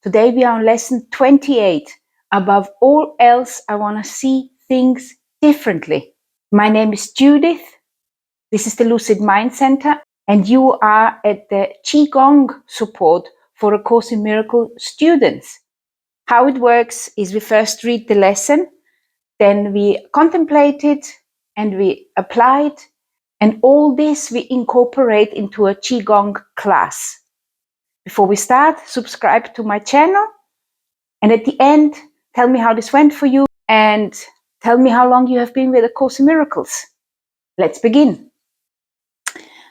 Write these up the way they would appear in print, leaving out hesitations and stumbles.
Today we are on lesson 28. Above all else, I want to see things differently. My name is Judith. This is the Lucid Mind Center, and you are at the Qigong support for A Course in Miracles students. How it works is we first read the lesson, then we contemplate it, and we apply it, and all this we incorporate into a Qigong class. Before we start, subscribe to my channel, and at the end, tell me how this went for you, and tell me how long you have been with A Course in Miracles. Let's begin.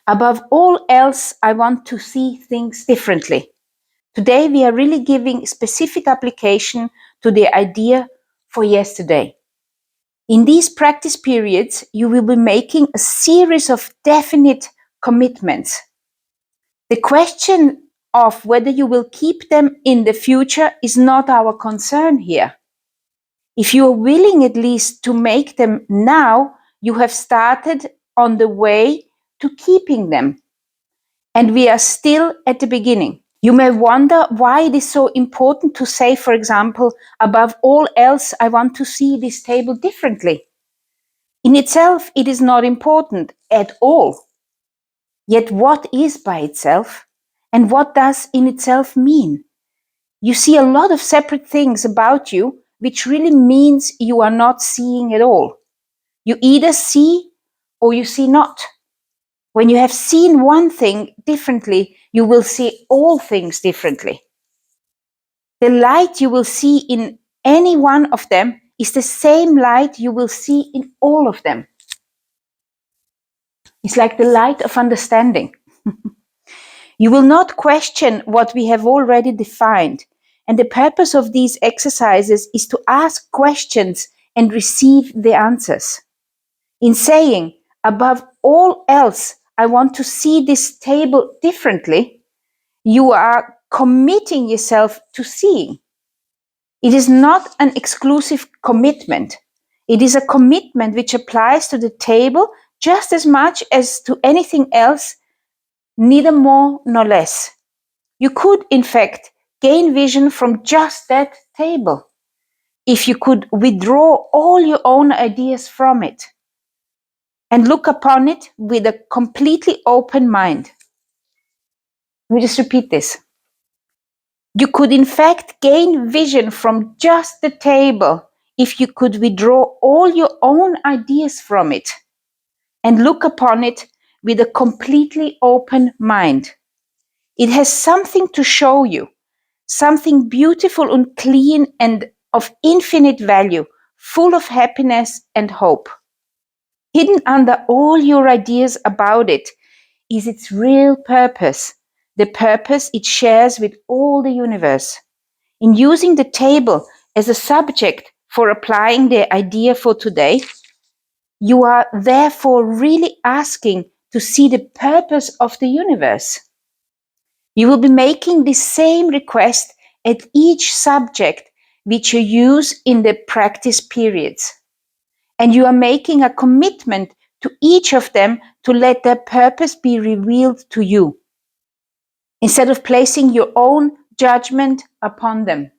Above all else, I want to see things differently. Today, we are really giving specific application to the idea for yesterday. In these practice periods, you will be making a series of definite commitments. The question of whether you will keep them in the future is not our concern here. If you are willing at least to make them now, you have started on the way to keeping them. And we are still at the beginning. You may wonder why it is so important to say, for example, above all else, I want to see this table differently. In itself, it is not important at all. Yet what is by itself? And what does in itself mean? You see a lot of separate things about you, which really means you are not seeing at all. You either see or you see not. When you have seen one thing differently, you will see all things differently. The light you will see in any one of them is the same light you will see in all of them. It's like the light of understanding. You will not question what we have already defined. And the purpose of these exercises is to ask questions and receive the answers. In saying, above all else, I want to see this table differently, you are committing yourself to seeing. It is not an exclusive commitment. It is a commitment which applies to the table just as much as to anything else, neither more nor less. You could, in fact, gain vision from just that table if you could withdraw all your own ideas from it and look upon it with a completely open mind. Let me just repeat this. You could, in fact, gain vision from just the table if you could withdraw all your own ideas from it and look upon it with a completely open mind. It has something to show you, something beautiful and clean and of infinite value, full of happiness and hope. Hidden under all your ideas about it is its real purpose, the purpose it shares with all the universe. In using the table as a subject for applying the idea for today, you are therefore really asking to see the purpose of the universe. You will be making the same request at each subject which you use in the practice periods. And you are making a commitment to each of them to let their purpose be revealed to you, instead of placing your own judgment upon them.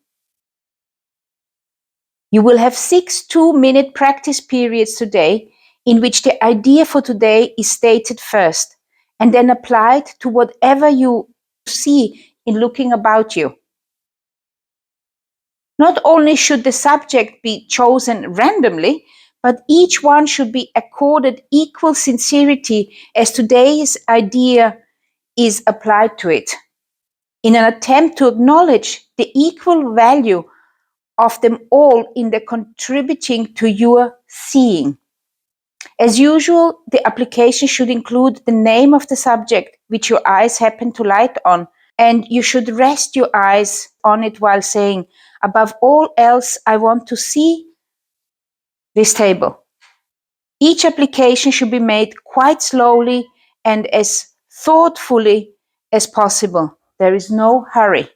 You will have 6 2-minute practice periods today in which the idea for today is stated first and then applied to whatever you see in looking about you. Not only should the subject be chosen randomly, but each one should be accorded equal sincerity as today's idea is applied to it, in an attempt to acknowledge the equal value of them all in the contributing to your seeing. As usual, the application should include the name of the subject which your eyes happen to light on, and you should rest your eyes on it while saying, above all else, I want to see this table. Each application should be made quite slowly and as thoughtfully as possible. There is no hurry.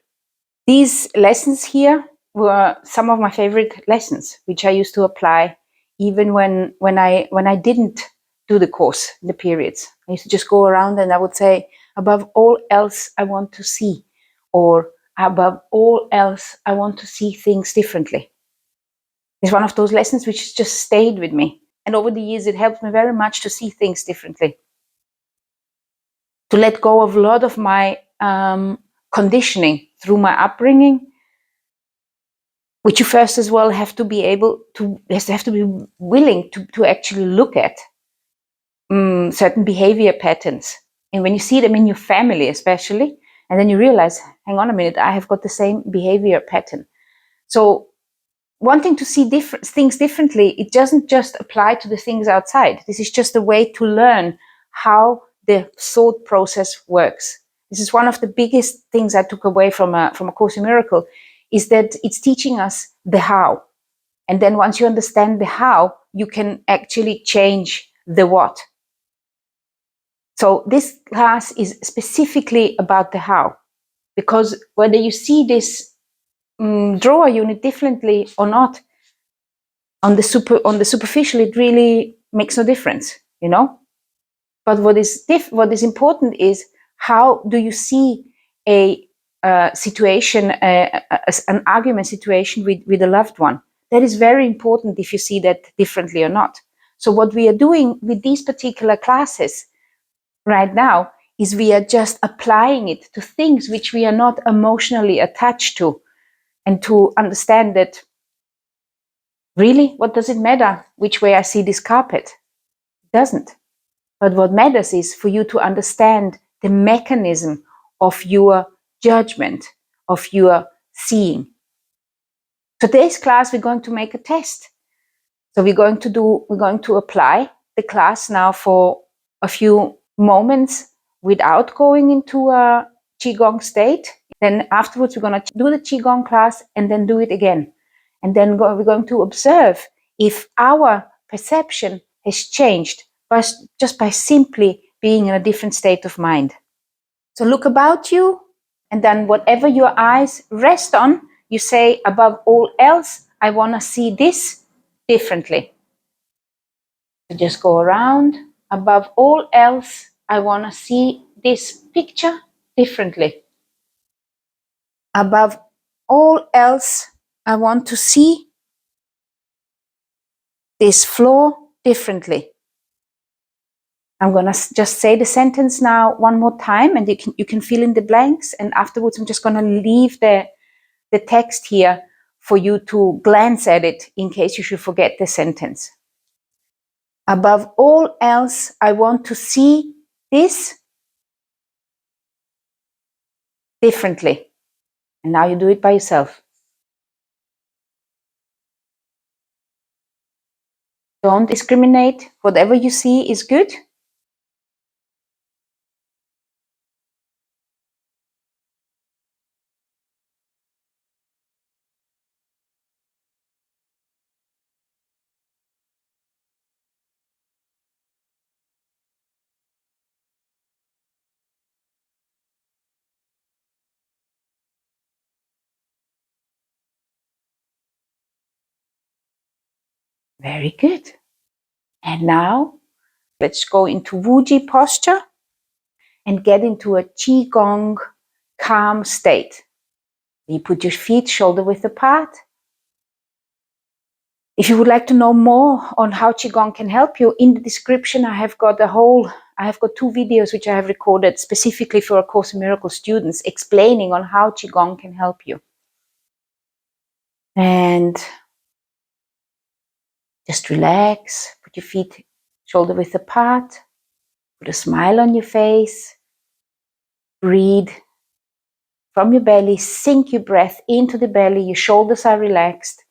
These lessons here were some of my favorite lessons, which I used to apply even when I didn't do the course, the periods. I used to just go around and I would say, above all else, I want to see, or above all else, I want to see things differently. It's one of those lessons which just stayed with me. And over the years, it helped me very much to see things differently. To let go of a lot of my conditioning through my upbringing, which you first as well have to be able to, have to be willing to actually look at certain behavior patterns. And when you see them in your family, especially, and then you realize, hang on a minute, I have got the same behavior pattern. So wanting to see things differently, it doesn't just apply to the things outside. This is just a way to learn how the thought process works. This is one of the biggest things I took away from A Course in Miracles, is that it's teaching us the how. And then once you understand the how, you can actually change the what. So this class is specifically about the how, because whether you see this drawer unit differently or not, on the superficial, it really makes no difference, you know. But what is important is, how do you see a situation, an argument situation with a loved one? That is very important if you see that differently or not. So what we are doing with these particular classes right now is we are just applying it to things which we are not emotionally attached to, and to understand that really, what does it matter which way I see this carpet? It doesn't. But what matters is for you to understand the mechanism of your judgment, of your seeing. Today's class, we're going to make a test. So we're going to apply the class now for a few moments without going into a Qigong state. Then afterwards, we're going to do the Qigong class and then do it again. And then we're going to observe if our perception has changed just by simply being in a different state of mind. So look about you, and then whatever your eyes rest on, you say, above all else, I want to see this differently. So just go around. Above all else, I want to see this picture differently. Above all else, I want to see this floor differently. I'm going to just say the sentence now one more time, and you can fill in the blanks. And afterwards, I'm just going to leave the text here for you to glance at it in case you should forget the sentence. Above all else, I want to see this differently. And now you do it by yourself. Don't discriminate. Whatever you see is good. Very good. And now let's go into Wuji posture and get into a Qigong calm state. You put your feet shoulder width apart. If you would like to know more on how Qigong can help you, in the description I have got 2 videos which I have recorded specifically for A Course in Miracles students, explaining on how Qigong can help you. And just relax, put your feet shoulder width apart, put a smile on your face, breathe from your belly, sink your breath into the belly, your shoulders are relaxed,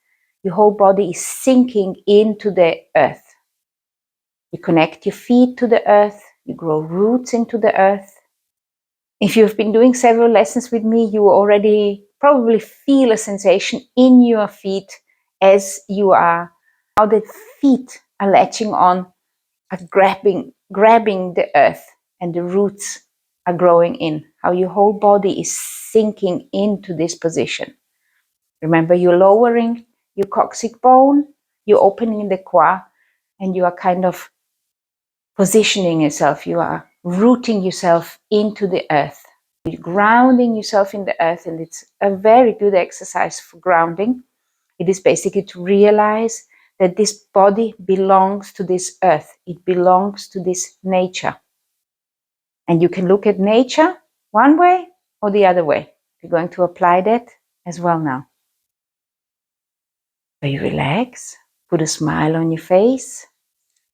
your whole body is sinking into the earth. You connect your feet to the earth, you grow roots into the earth. If you've been doing several lessons with me, you already probably feel a sensation in your feet as you are, how the feet are latching on, are grabbing the earth, and the roots are growing in, how your whole body is sinking into this position. Remember, you're lowering your coccyx bone, you're opening the qua, and you are kind of positioning yourself, you are rooting yourself into the earth. You're grounding yourself in the earth, and it's a very good exercise for grounding. It is basically to realize that this body belongs to this earth. It belongs to this nature. And you can look at nature one way or the other way. We're going to apply that as well now. So you relax, put a smile on your face.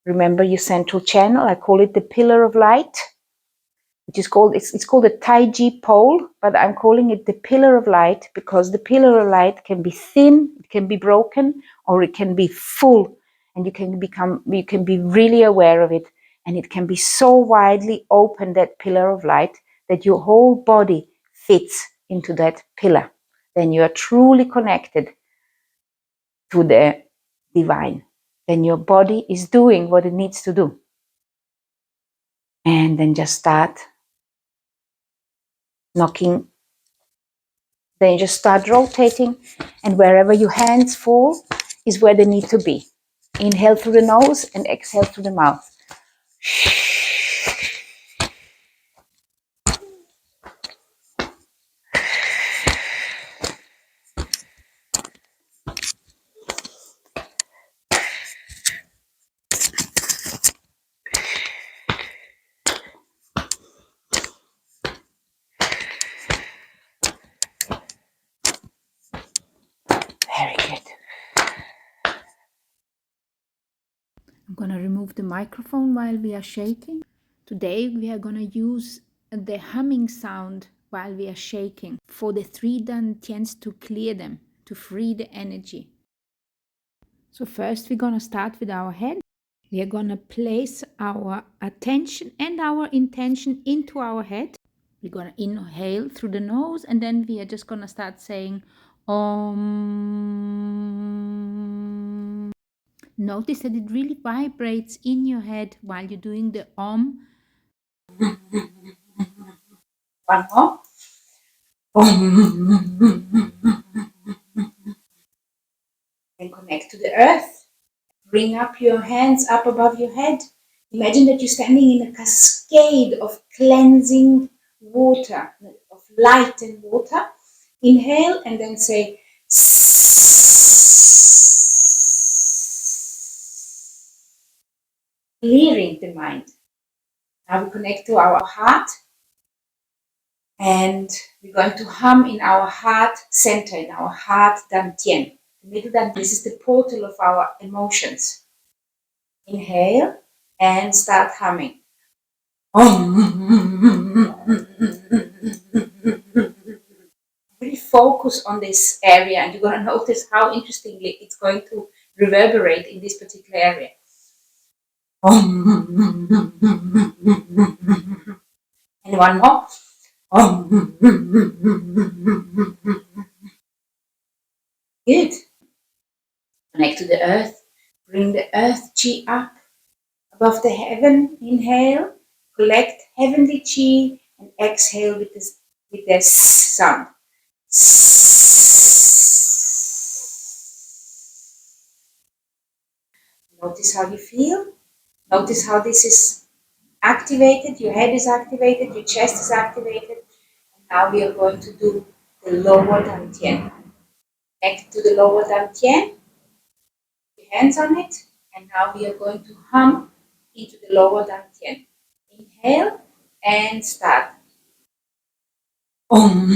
Remember your central channel. I call it the pillar of light, which is called, it's called a Taiji pole, but I'm calling it the pillar of light because the pillar of light can be thin, it can be broken, or it can be full, and you can be really aware of it, and it can be so widely open, that pillar of light, that your whole body fits into that pillar. Then you are truly connected to the divine. Then your body is doing what it needs to do. And then just start knocking. Then you just start rotating, and wherever your hands fall is where they need to be. Inhale through the nose and exhale through the mouth. Very good. I'm going to remove the microphone while we are shaking. Today we are going to use the humming sound while we are shaking for the three dantians to clear them, to free the energy. So first we're going to start with our head. We are going to place our attention and our intention into our head. We're going to inhale through the nose, and then we are just going to start saying Om. Notice that it really vibrates in your head while you're doing the Om. One more. And connect to the earth. Bring up your hands up above your head. Imagine that you're standing in a cascade of cleansing water, of light and water. Inhale and then say clearing the mind. Now we connect to our heart, and we're going to hum in our heart center, in our heart dantian. The middle dantian, this is the portal of our emotions. Inhale and start humming. Really focus on this area, and you're going to notice how interestingly it's going to reverberate in this particular area. And one more. Good. Connect to the earth. Bring the earth chi up above the heaven. Inhale. Collect heavenly chi, and exhale with the sound. Notice how you feel. Notice how this is activated. Your head is activated. Your chest is activated. And now we are going to do the lower dantian. Connect to the lower dantian. Your hands on it. And now we are going to hum into the lower dantian. Inhale and start. Om.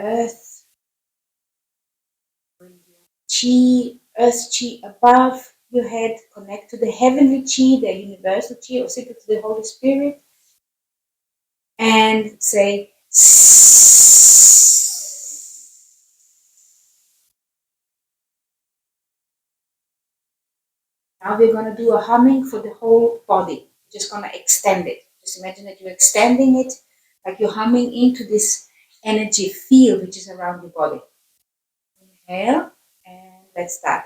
Earth, chi, earth chi above your head. Connect to the heavenly chi, the universal chi, or simply to the Holy Spirit, and say now we're going to do a humming for the whole body. Just going to extend it. Just imagine that you're extending it, like you're humming into this energy field which is around your body. Inhale, and let's start.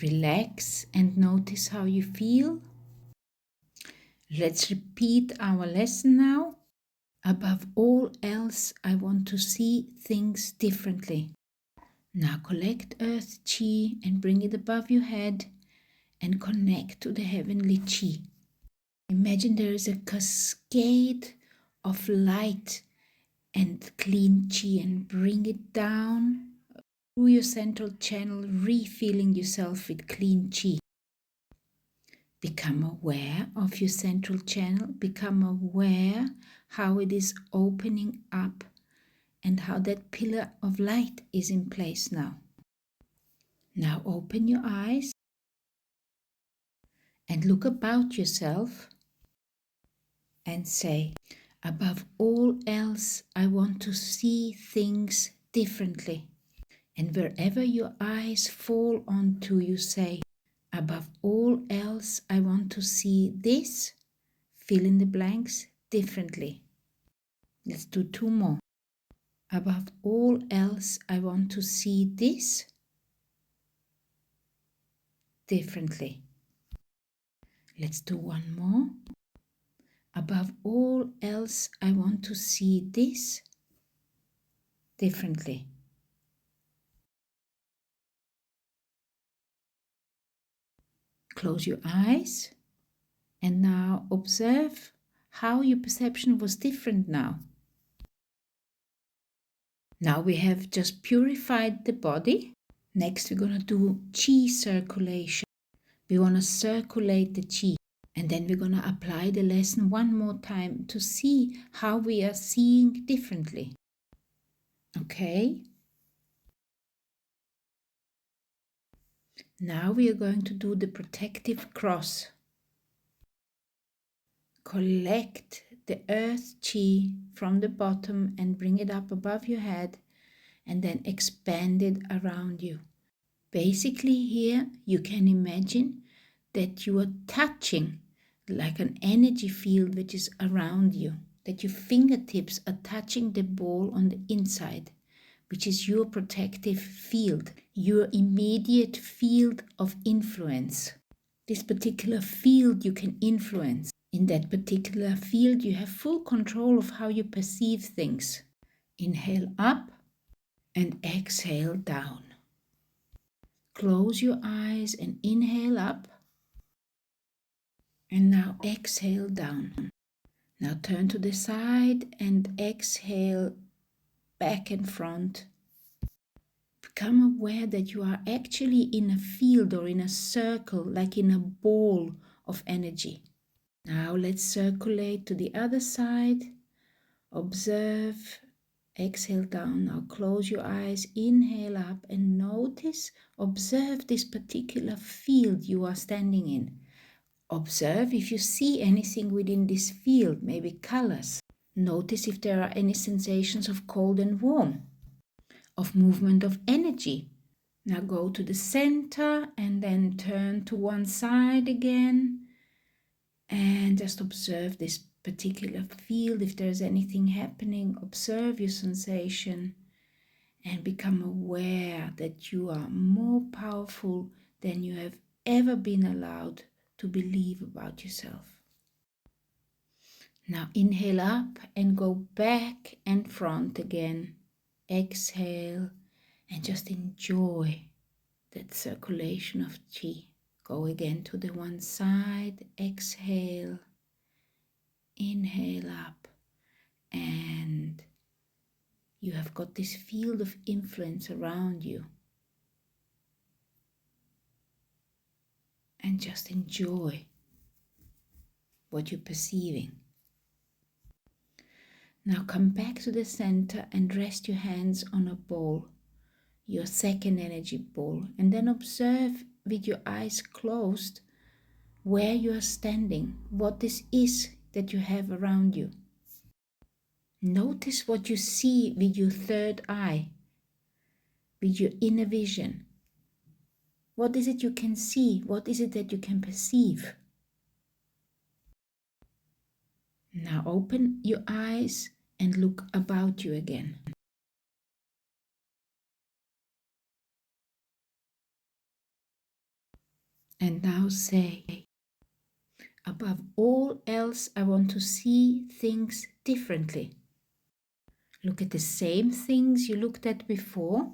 Relax and notice how you feel. Let's repeat our lesson now. Above all else, I want to see things differently. Now collect earth chi and bring it above your head and connect to the heavenly chi. Imagine there is a cascade of light and clean chi and bring it down through your central channel, refilling yourself with clean chi. Become aware of your central channel. Become aware how it is opening up and how that pillar of light is in place now. Now open your eyes and look about yourself and say, above all else, I want to see things differently. And wherever your eyes fall onto, you say, above all else, I want to see this, fill in the blanks, differently. Let's do 2 more. Above all else, I want to see this differently. Let's do 1 more. Above all else, I want to see this differently. Close your eyes and now observe how your perception was different now. Now we have just purified the body. Next we're going to do chi circulation. We want to circulate the chi. And then we're going to apply the lesson 1 more time to see how we are seeing differently. Okay? Now we are going to do the protective cross. Collect the earth chi from the bottom and bring it up above your head and then expand it around you. Basically here you can imagine that you are touching like an energy field which is around you, that your fingertips are touching the ball on the inside, which is your protective field, your immediate field of influence. This particular field you can influence. In that particular field you have full control of how you perceive things. Inhale up and exhale down. Close your eyes and inhale up. And now exhale down. Now turn to the side and exhale back and front. Become aware that you are actually in a field or in a circle, like in a ball of energy. Now let's circulate to the other side. Observe. Exhale down. Now close your eyes. Inhale up and notice, observe this particular field you are standing in. Observe if you see anything within this field, maybe colors. Notice if there are any sensations of cold and warm, of movement of energy. Now go to the center and then turn to one side again and just observe this particular field. If there's anything happening, observe your sensation and become aware that you are more powerful than you have ever been allowed to believe about yourself. Now inhale up and go back and front again. Exhale and just enjoy that circulation of chi. Go again to the one side. Exhale. Inhale up. And you have got this field of influence around you. And just enjoy what you're perceiving. Now come back to the center and rest your hands on a ball, your second energy ball, and then observe with your eyes closed where you are standing, what this is that you have around you. Notice what you see with your third eye, with your inner vision. What is it you can see? What is it that you can perceive? Now open your eyes and look about you again. And now say, above all else, I want to see things differently. Look at the same things you looked at before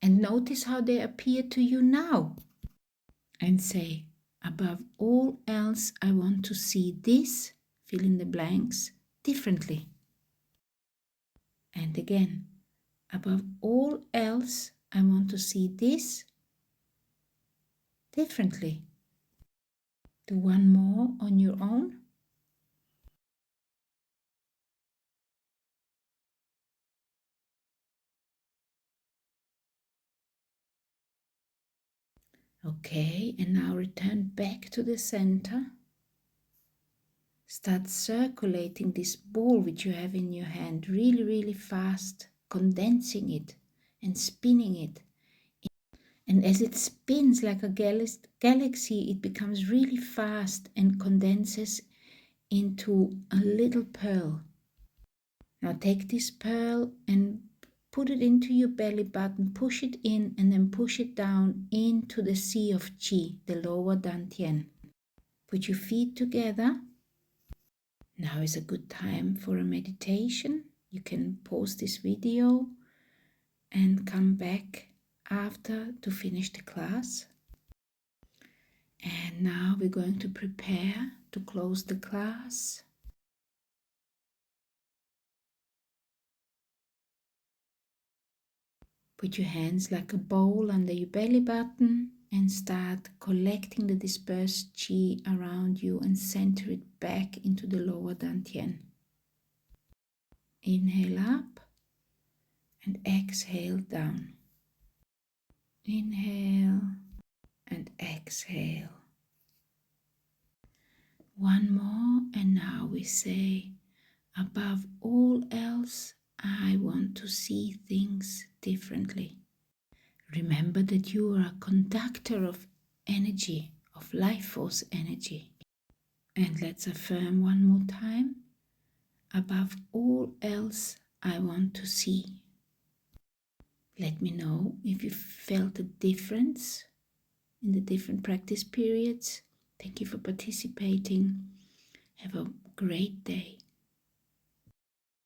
and notice how they appear to you now. And say, above all else, I want to see this, fill in the blanks, differently. And again, above all else, I want to see this differently. Do one more on your own. Okay, and now return back to the center. Start circulating this ball which you have in your hand really fast, condensing it and spinning it. And as it spins like a galaxy, it becomes really fast and condenses into a little pearl. Now take this pearl and put it into your belly button, push it in and then push it down into the sea of Qi, the lower Dantian. Put your feet together. Now is a good time for a meditation. You can pause this video and come back after to finish the class. And now we're going to prepare to close the class. Put your hands like a bowl under your belly button and start collecting the dispersed qi around you and center it back into the lower dantian. Inhale up and exhale down. Inhale and exhale. One more, and now we say, above all else, I want to see things differently. Remember that you are a conductor of energy, of life force energy. And let's affirm one more time. Above all else, I want to see. Let me know if you felt a difference in the different practice periods. Thank you for participating. Have a great day.